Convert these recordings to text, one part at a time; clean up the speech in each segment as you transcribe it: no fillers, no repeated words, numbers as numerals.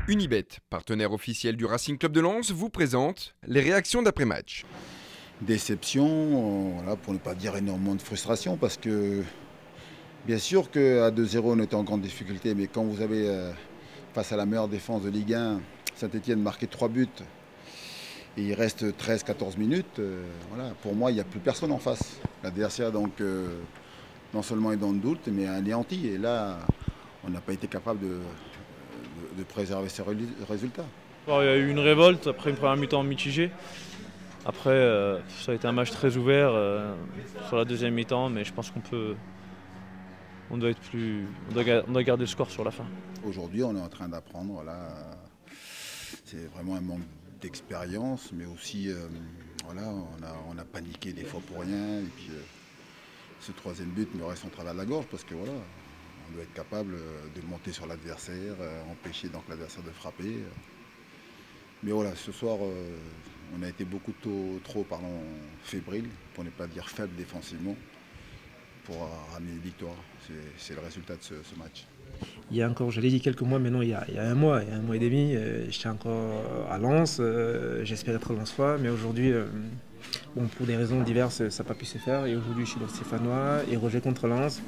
Unibet, partenaire officiel du Racing Club de Lens, vous présente les réactions d'après-match. Déception, voilà, pour ne pas dire énormément de frustration, parce que bien sûr qu'à 2-0 on était en grande difficulté, mais quand vous avez face à la meilleure défense de Ligue 1, Saint-Etienne marqué 3 buts, et il reste 13-14 minutes, voilà, pour moi il n'y a plus personne en face. L'adversaire donc non seulement est dans le doute, mais anéanti, et là on n'a pas été capable de préserver ces résultats. Alors, il y a eu une révolte après une première mi-temps mitigée. Après, ça a été un match très ouvert sur la deuxième mi-temps, mais je pense on doit garder le score sur la fin. Aujourd'hui, on est en train d'apprendre. Voilà, c'est vraiment un manque d'expérience, mais aussi, voilà, on a paniqué des fois pour rien. Et puis, ce troisième but me reste en travers de la gorge parce que voilà, on doit être capable de monter sur l'adversaire, empêcher donc l'adversaire de frapper. Mais voilà, ce soir, on a été beaucoup trop fébrile, pour ne pas dire faible défensivement, pour ramener une victoire. C'est le résultat de ce match. Il y a encore, je l'ai dit quelques mois, mais non, il y a un mois et demi, j'étais encore à Lens, j'espérais être Lensois, mais aujourd'hui, bon, pour des raisons diverses, ça n'a pas pu se faire. Et aujourd'hui, je suis dans le Stéphanois et rejet contre Lens.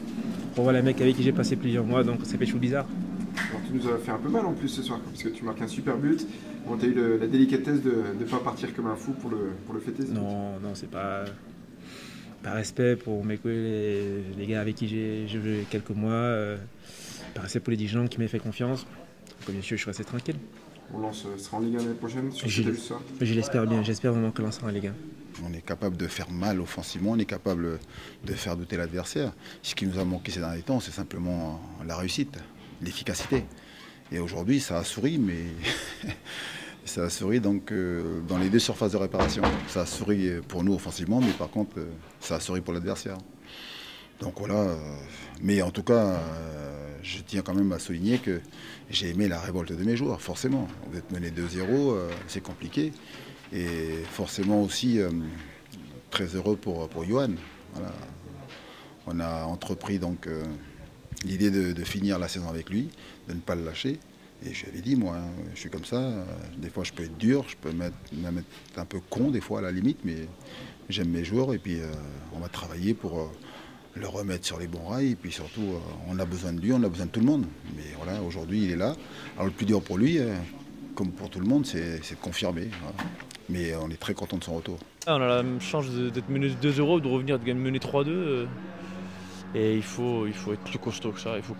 On voit les mecs avec qui j'ai passé plusieurs mois, donc ça fait toujours bizarre. Alors, tu nous as fait un peu mal en plus ce soir, parce que tu marques un super but. Bon, tu as eu la délicatesse de ne pas partir comme un fou pour le fêter. Non, c'est pas par respect pour mes collègues, les gars avec qui j'ai joué quelques mois, par respect pour les dirigeants qui m'ont fait confiance. Donc, bien sûr, je suis resté tranquille. On sera en Ligue 1 l'année prochaine sur ce que tu as vu ce soir. Je l'espère bien, j'espère vraiment que Lens sera en Ligue 1. On est capable de faire mal offensivement, on est capable de faire douter l'adversaire. Ce qui nous a manqué ces derniers temps, c'est simplement la réussite, l'efficacité. Et aujourd'hui, ça a souri, mais ça a souri donc dans les deux surfaces de réparation. Ça a souri pour nous offensivement, mais par contre, ça a souri pour l'adversaire. Donc voilà, mais en tout cas, je tiens quand même à souligner que j'ai aimé la révolte de mes joueurs, forcément. Vous êtes mené 2-0, c'est compliqué. Et forcément aussi très heureux pour Johan. Voilà. On a entrepris donc l'idée de finir la saison avec lui, de ne pas le lâcher. Et je lui avais dit, moi, je suis comme ça, des fois je peux être dur, je peux même être un peu con des fois à la limite, mais j'aime mes joueurs et puis on va travailler pour le remettre sur les bons rails. Et puis surtout, on a besoin de lui, on a besoin de tout le monde. Mais voilà, aujourd'hui il est là. Alors le plus dur pour lui, comme pour tout le monde, c'est de confirmer. Voilà. Mais on est très content de son retour. On a la chance d'être mené 2-0, de revenir de mener 3-2. Et il faut être plus costaud que ça. Il faut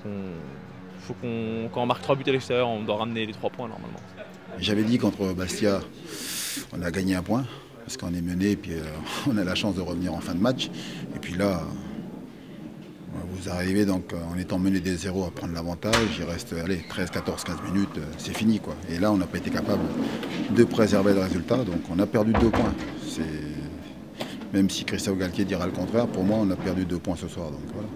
quand on marque 3 buts à l'extérieur, on doit ramener les 3 points normalement. J'avais dit contre Bastia, on a gagné un point, parce qu'on est mené, et puis on a la chance de revenir en fin de match. Et puis là, vous arrivez donc en étant mené des 0 à prendre l'avantage, il reste 13, 14, 15 minutes, c'est fini quoi. Et là on n'a pas été capable de préserver le résultat, donc on a perdu 2 points. Même si Christophe Galtier dira le contraire, pour moi on a perdu 2 points ce soir. Donc, voilà.